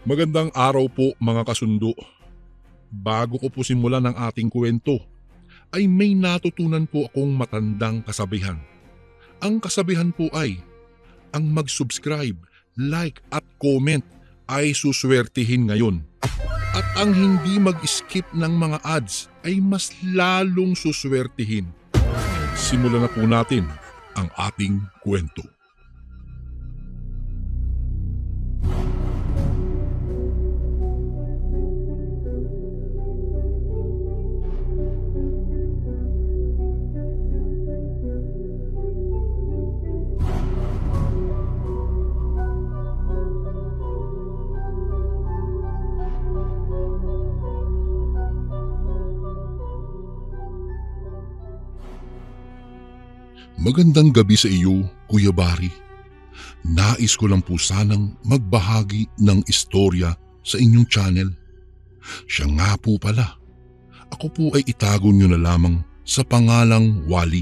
Magandang araw po mga kasundo. Bago ko po simulan ang ating kwento, ay may natutunan po akong matandang kasabihan. Ang kasabihan po ay, ang mag-subscribe, like at comment ay suswertihin ngayon. At ang hindi mag-skip ng mga ads ay mas lalong suswertihin. Simulan na po natin ang ating kwento. Magandang gabi sa iyo, Kuya Bari. Nais ko lang po sanang magbahagi ng istorya sa inyong channel. Siya nga po pala. Ako po ay itago niyo na lamang sa pangalang Wally.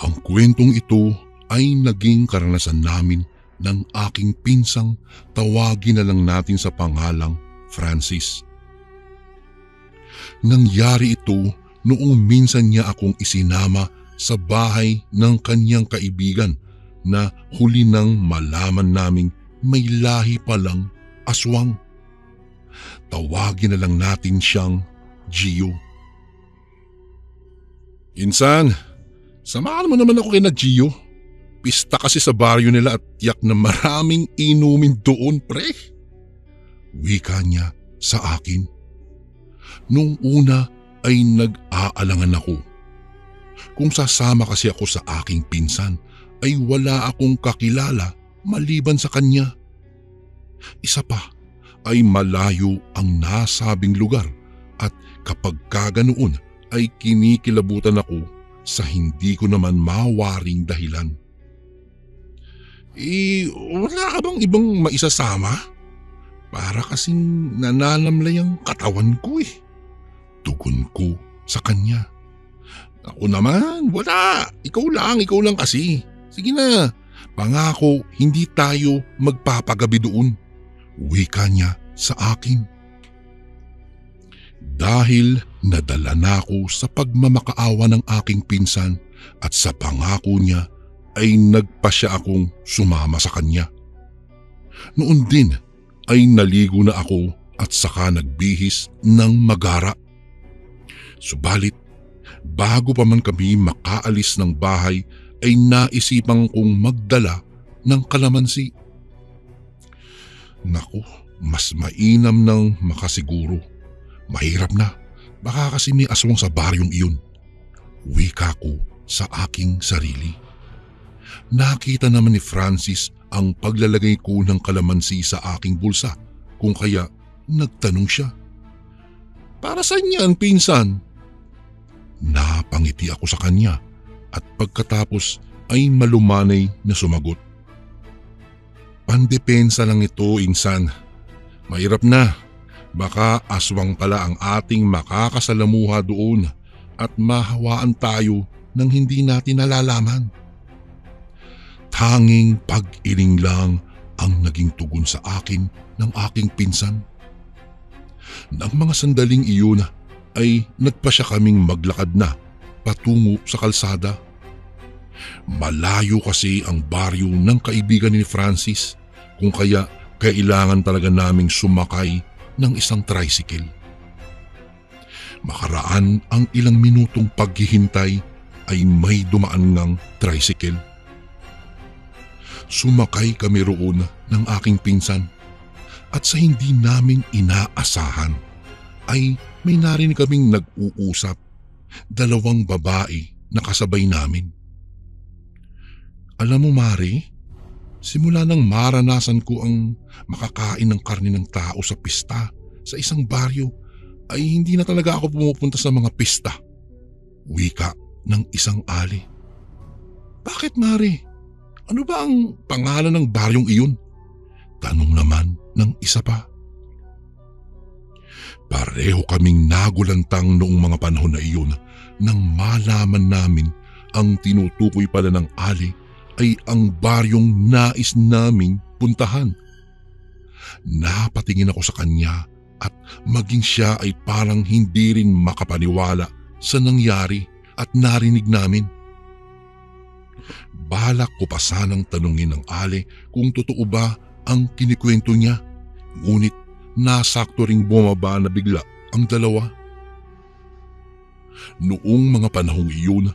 Ang kwentong ito ay naging karanasan namin ng aking pinsang tawagin na lang natin sa pangalang Francis. Nangyari ito noong minsan niya akong isinama sa bahay ng kanyang kaibigan na huli nang malaman naming may lahi palang aswang. Tawagin na lang natin siyang Gio. Insan, samahan mo naman ako kina Gio. Pista kasi sa baryo nila at tiyak na maraming inumin doon, pre. Wika niya sa akin. Nung una ay nag-aalangan ako. Kung sasama kasi ako sa aking pinsan ay wala akong kakilala maliban sa kanya. Isa pa ay malayo ang nasabing lugar at kapag kaganoon ay kinikilabutan ako sa hindi ko naman mawaring dahilan. Wala ka bang ibang maisasama? Para kasing nananamlay ang katawan ko eh. Tugon ko sa kanya. Ako naman, wala. Ikaw lang kasi. Sige na, pangako hindi tayo magpapagabi doon. Wika niya sa akin. Dahil nadala na ako sa pagmamakaawa ng aking pinsan at sa pangako niya ay nagpasya akong sumama sa kanya. Noon din ay naligo na ako at saka nagbihis ng magara. Subalit, bago pa man kami makaalis ng bahay ay naisipang kong magdala ng kalamansi. Naku, mas mainam nang makasiguro. Mahirap na, baka kasi may aswang sa baryong iyon. Wika ko sa aking sarili. Nakita naman ni Francis ang paglalagay ko ng kalamansi sa aking bulsa, kung kaya nagtanong siya. Para saan yan, pinsan? Napangiti ako sa kanya at pagkatapos ay malumanay na sumagot. Pandepensa lang ito, insan. Mahirap na. Baka aswang pala ang ating makakasalamuha doon at mahawaan tayo ng hindi natin nalalaman. Tanging pag-iling lang ang naging tugon sa akin ng aking pinsan. Nang mga sandaling iyon ay nagpasya kaming maglakad na patungo sa kalsada. Malayo kasi ang baryo ng kaibigan ni Francis, kung kaya kailangan talaga naming sumakay ng isang tricycle. Makaraan ang ilang minutong paghihintay ay may dumaan ng tricycle. Sumakay kami roon ng aking pinsan at sa hindi namin inaasahan ay may narinig kaming nag-uusap, dalawang babae na kasabay namin. Alam mo, Mari, simula nang maranasan ko ang makakain ng karne ng tao sa pista sa isang baryo ay hindi na talaga ako pumupunta sa mga pista. Wika ng isang ali. Bakit, Mari? Ano ba ang pangalan ng baryong iyon? Tanong naman ng isa pa. Pareho kaming nagulantang noong mga panahon na iyon nang malaman namin ang tinutukoy pala ng ali ay ang baryong nais naming puntahan. Napatingin ako sa kanya at maging siya ay parang hindi rin makapaniwala sa nangyari at narinig namin. Balak ko pa sanang tanungin ng Ale kung totoo ba ang kinikwento niya, ngunit nasakto ring bumaba na bigla ang dalawa. Noong mga panahong iyon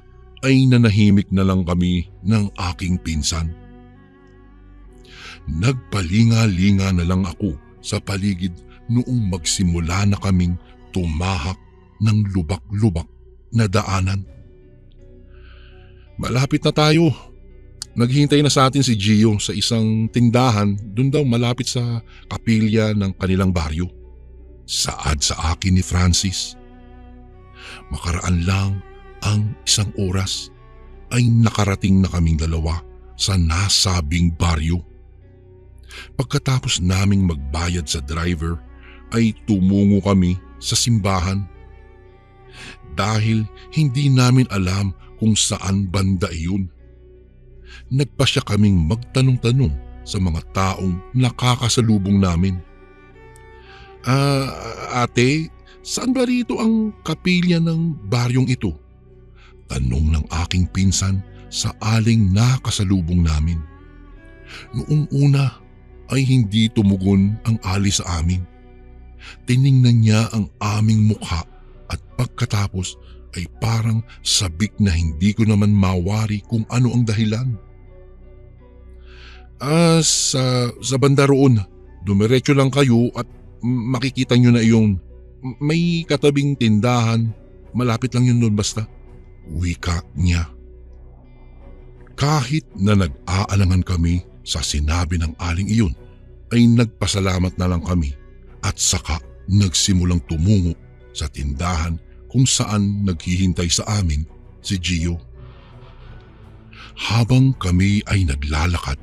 ay nanahimik na lang kami ng aking pinsan. Nagpalinga-linga na lang ako sa paligid noong magsimula na kaming tumahak ng lubak-lubak na daanan. Malapit na tayo. Naghihintay na sa atin si Gio sa isang tindahan dun daw malapit sa kapilya ng kanilang baryo. Saad sa akin ni Francis. Makaraan lang ang isang oras ay nakarating na kaming dalawa sa nasabing baryo. Pagkatapos naming magbayad sa driver ay tumungo kami sa simbahan. Dahil hindi namin alam kung saan banda iyon, nagpasya kaming magtanong-tanong sa mga taong nakakasalubong namin. Ate, saan ba rito ang kapilya ng baryong ito? Tanong ng aking pinsan sa aling nakasalubong namin. Noong una ay hindi tumugon ang Ali sa amin. Tiningnan niya ang aming mukha at pagkatapos ay parang sabik na hindi ko naman mawari kung ano ang dahilan. Sa banda roon, dumiretso lang kayo at makikita nyo na yung may katabing tindahan, malapit lang yun doon basta. Wika niya. Kahit na nag-aalangan kami sa sinabi ng aling iyon, ay nagpasalamat na lang kami at saka nagsimulang tumungo sa tindahan kung saan naghihintay sa amin si Gio. Habang kami ay naglalakad,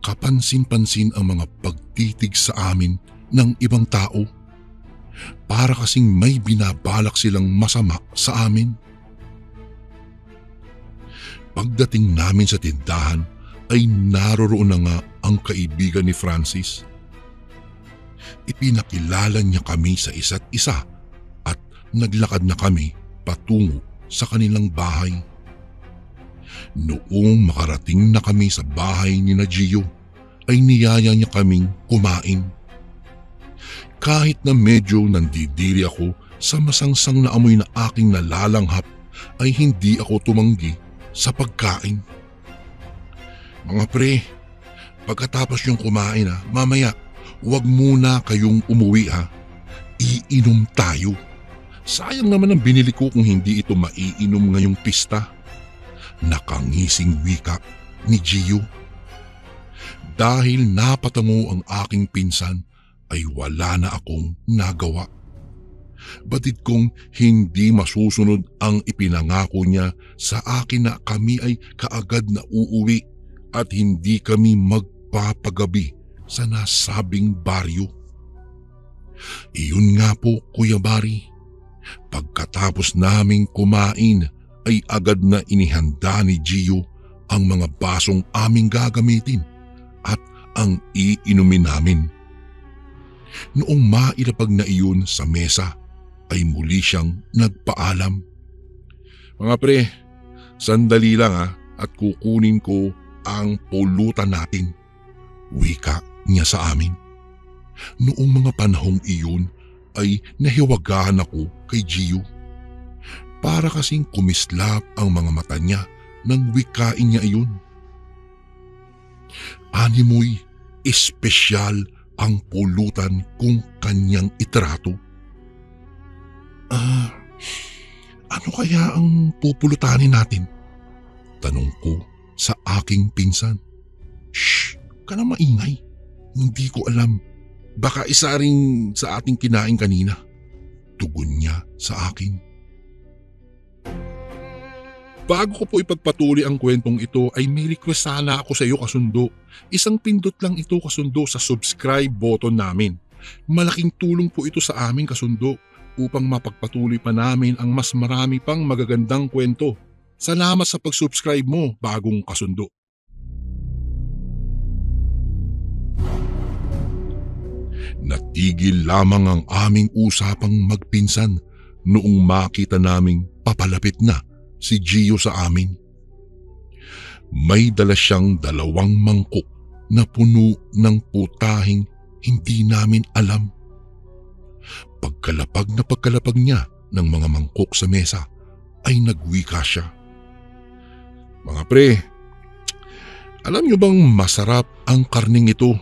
kapansin-pansin ang mga pagtitig sa amin ng ibang tao. Para kasing may binabalak silang masama sa amin. Pagdating namin sa tindahan ay naroroon na nga ang kaibigan ni Francis. Ipinakilala niya kami sa isa't isa at naglakad na kami patungo sa kanilang bahay. Noong makarating na kami sa bahay ni Gio, ay niyaya niya kaming kumain. Kahit na medyo nandidiri ako sa masangsang na amoy na aking nalalanghap, ay hindi ako tumanggi sa pagkain. Mga pre, pagkatapos yung kumain mamaya, huwag muna kayong umuwi Iinom tayo. Sayang naman ang binili ko kung hindi ito maiinom ngayong pista. Nakangising wika ni Gio. Dahil napatango ang aking pinsan, ay wala na akong nagawa. Batid kong hindi masusunod ang ipinangako niya sa akin na kami ay kaagad na uuwi at hindi kami magpapagabi sa nasabing baryo. Iyon nga po, Kuya Bari. Pagkatapos naming kumain ay agad na inihanda ni Gio ang mga basong aming gagamitin at ang iinumin namin. Noong mailapag na iyon sa mesa ay muli siyang nagpaalam. Mga pre, sandali lang at kukunin ko ang pulutan natin. Wika niya sa amin. Noong mga panahong iyon ay nahiwagahan ako kay Gio. Para kasing kumislap ang mga mata niya nang wikain niya iyon. Animoy espesyal ang pulutan kung kanyang itrato. Ano kaya ang pupulutanin natin? Tanong ko sa aking pinsan. Shh, ka na maingay. Hindi ko alam. Baka isa rin sa ating kinain kanina. Tugon niya sa akin. Bago ko po ipagpatuloy ang kwentong ito ay may request sana ako sa iyo kasundo. Isang pindot lang ito kasundo sa subscribe button namin. Malaking tulong po ito sa amin kasundo upang mapagpatuloy pa namin ang mas marami pang magagandang kwento. Salamat sa pag-subscribe mo, bagong kasundo. Natigil lamang ang aming usapang magpinsan noong makita naming papalapit na si Gio sa amin. May dala siyang 2 mangkok na puno ng putahing hindi namin alam. Pagkalapag niya ng mga mangkok sa mesa ay nagwika siya. Mga pre, alam niyo bang masarap ang karning ito?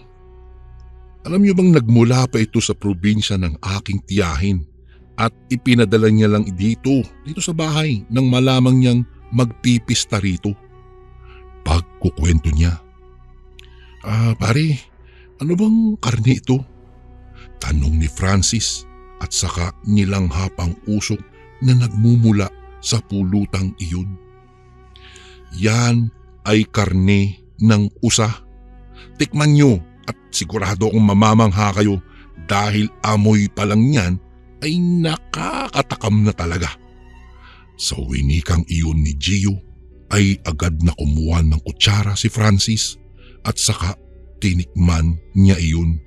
Alam niyo bang nagmula pa ito sa probinsya ng aking tiyahin at ipinadala niya lang dito sa bahay nang malamang niyang magpipista rito. Pagkukwento niya, pare, ano bang karne ito? Tanong ni Francis at saka nilanghap ang usok na nagmumula sa pulutang iyon. Yan ay karne ng usa. Tikman nyo at sigurado akong mamamangha kayo dahil amoy pa lang yan ay nakakatakam na talaga. Sa winikang iyon ni Gio ay agad na kumuha ng kutsara si Francis at saka tinikman niya iyon.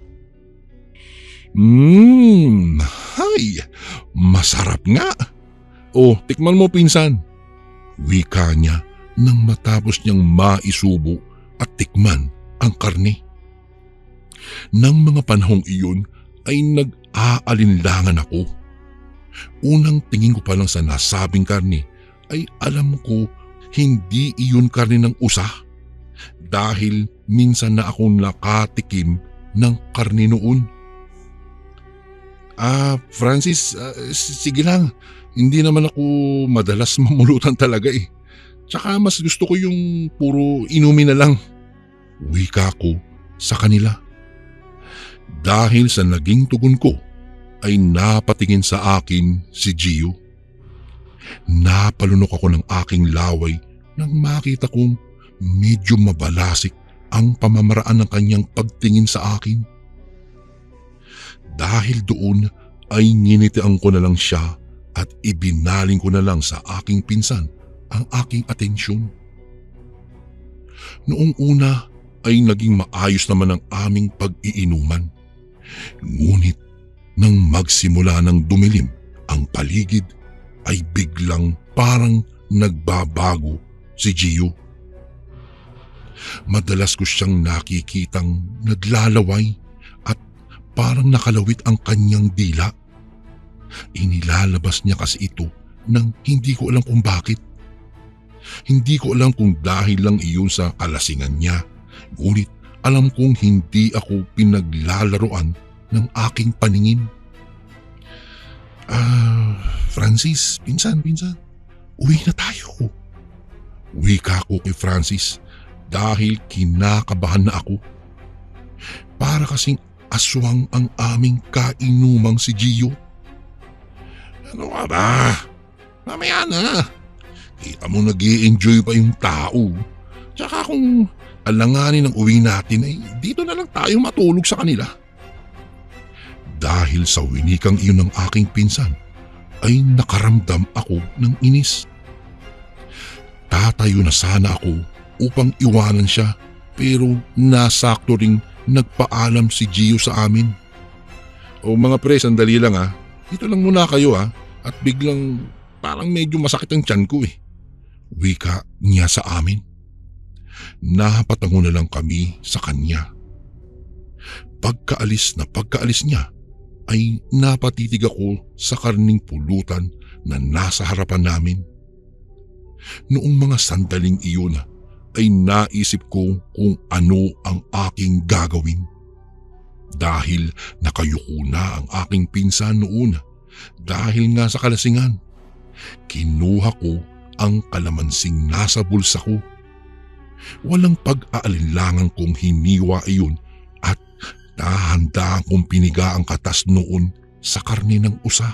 Hay, masarap nga. Oh, tikman mo pinsan. Wika niya nang matapos niyang maisubo at tikman ang karne. Nang mga panahong iyon ay nag-aalinlangan ako. Unang tingin ko pa lang sa nasabing karne ay alam ko hindi iyon karne ng usa dahil minsan na akong nakatikim ng karne noon. Francis, sige lang. Hindi naman ako madalas mamulutan talaga eh. Tsaka mas gusto ko yung puro inumin na lang. Wika ko sa kanila. Dahil sa naging tugon ko ay napatingin sa akin si Gio. Napalunok ako ng aking laway nang makita kong medyo mabalasik ang pamamaraan ng kanyang pagtingin sa akin. Dahil doon ay nginitian ko na lang siya at ibinaling ko na lang sa aking pinsan ang aking atensyon. Noong una ay naging maayos naman ang aming pag-iinuman. Ngunit nang magsimula ng dumilim ang paligid ay biglang parang nagbabago si Gio. Madalas ko siyang nakikitang naglalaway at parang nakalawit ang kanyang dila. Inilalabas niya kasi ito nang hindi ko alam kung bakit. Hindi ko alam kung dahil lang iyon sa kalasingan niya. Ngunit alam kong hindi ako pinaglalaroan ng aking paningin. Francis, pinsan, uwi na tayo. Wika ko kay Francis dahil kinakabahan na ako. Para kasing aswang ang aming kainumang si Gio. Ano ka ba? Mamaya na. Kita mo nag-i-enjoy pa yung tao. Tsaka kung alanganin ang uwi natin ay dito na lang tayo matulog sa kanila. Dahil sa winikang iyon ng aking pinsan ay nakaramdam ako ng inis. Tatayo na sana ako upang iwanan siya pero nasakto ring nagpaalam si Gio sa amin. O mga pre, sandali lang ha. Dito lang muna kayo ha. At biglang parang medyo masakit ang tiyan ko eh. Wika niya sa amin. Napatango na lang kami sa kanya. Pagkaalis niya ay napatitig ako sa karning pulutan na nasa harapan namin. Noong mga sandaling iyon ay naisip ko kung ano ang aking gagawin. Dahil nakayuko na ang aking pinsan noon dahil nga sa kalasingan. Kinuha ko ang kalamansing nasa bulsa ko. Walang pag-aalinlangan kong hiniwa iyon at dahan-dahan kong piniga ang katas noon sa karne ng usa.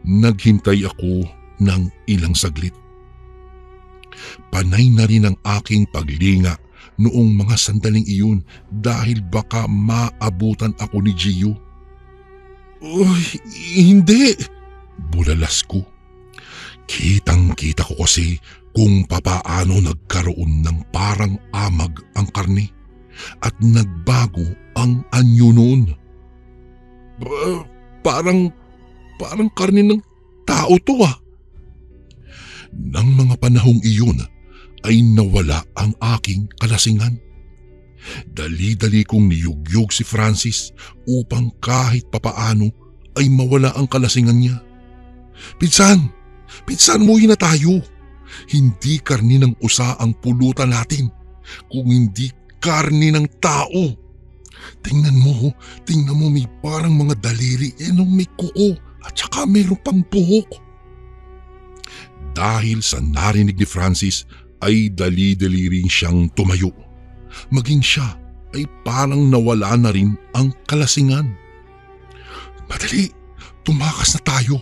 Naghintay ako ng ilang saglit. Panay na rin ang aking paglinga noong mga sandaling iyon dahil baka maabutan ako ni Gio. Uy, hindi! Bulalas ko. Kitang-kita ko kasi kung papaano nagkaroon ng parang amag ang karne at nagbago ang anyo noon. Parang karne ng tao to ah. Nang mga panahong iyon ay nawala ang aking kalasingan. Dali-dali kong niyugyug si Francis upang kahit papaano ay mawala ang kalasingan niya. Pinsan, umuwi na tayo. Hindi karni ng usa ang pulutan natin, kung hindi karni ng tao. Tingnan mo, may parang mga daliri nung may kuko at saka mayroon pang buhok. Dahil sa narinig ni Francis ay dali-dali rin siyang tumayo. Maging siya ay parang nawala na rin ang kalasingan. Madali, tumakas na tayo,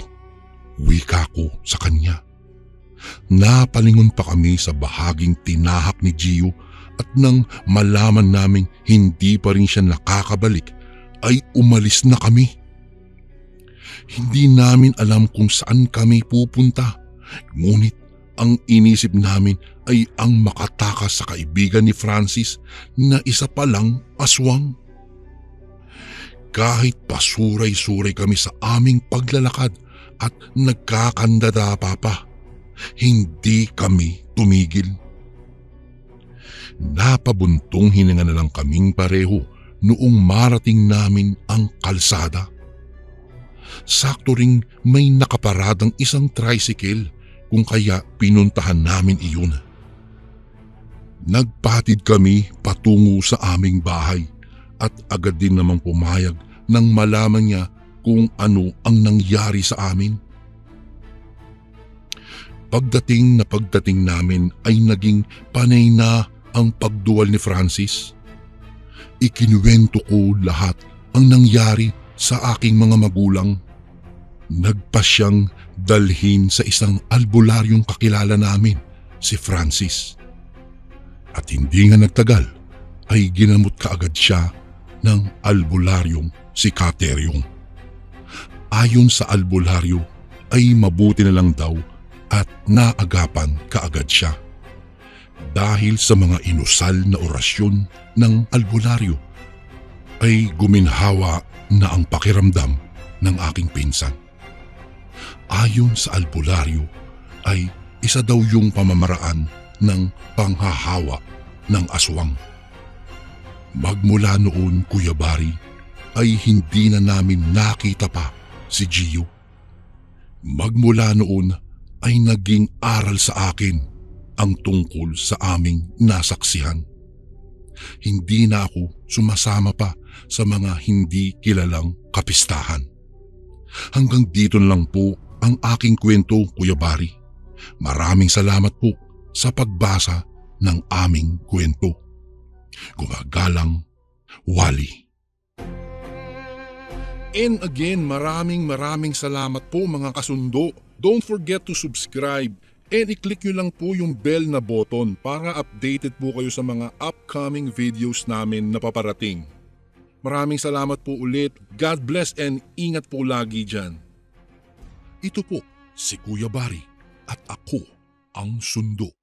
wika ko sa kanya. Napalingon pa kami sa bahaging tinahak ni Gio at nang malaman naming hindi pa rin siya nakakabalik ay umalis na kami. Hindi namin alam kung saan kami pupunta, ngunit ang inisip namin ay ang makatakas sa kaibigan ni Francis na isa palang aswang. Kahit pasuray-suray kami sa aming paglalakad at nagkakandadapa pa, hindi kami tumigil. Napabuntong hininga na lang kaming pareho noong marating namin ang kalsada. Sakto ring may nakaparadang isang tricycle, kung kaya pinuntahan namin iyon. Nagpatid kami patungo sa aming bahay at agad din namang pumayag nang malaman niya kung ano ang nangyari sa amin. Pagdating namin ay naging panay na ang pagduwal ni Francis. Ikinuwento ko lahat ang nangyari sa aking mga magulang. Nagpa siyang dalhin sa isang albularyong kakilala namin, si Francis. At hindi nga nagtagal ay ginamot kaagad siya ng albularyong si Kateryong. Ayon sa albularyo ay mabuti na lang daw at naagapan kaagad siya. Dahil sa mga inusal na orasyon ng albularyo ay guminhawa na ang pakiramdam ng aking pinsan. Ayon sa albularyo ay isa daw yung pamamaraan ng panghahawa ng aswang. Magmula noon, Kuya Bari, ay hindi na namin nakita pa si Gio. Magmula noon ay naging aral sa akin ang tungkol sa aming nasaksihan. Hindi na ako sumasama pa sa mga hindi kilalang kapistahan. Hanggang dito na lang po ang aking kwento, Kuya Bari. Maraming salamat po sa pagbasa ng aming kwento. Gumagalang, Wally. And again, maraming salamat po mga kasundo. Don't forget to subscribe and i-click nyo lang po yung bell na button para updated po kayo sa mga upcoming videos namin na paparating. Maraming salamat po ulit. God bless and ingat po lagi dyan. Ito po si Kuya Bari at ako ang Sundo.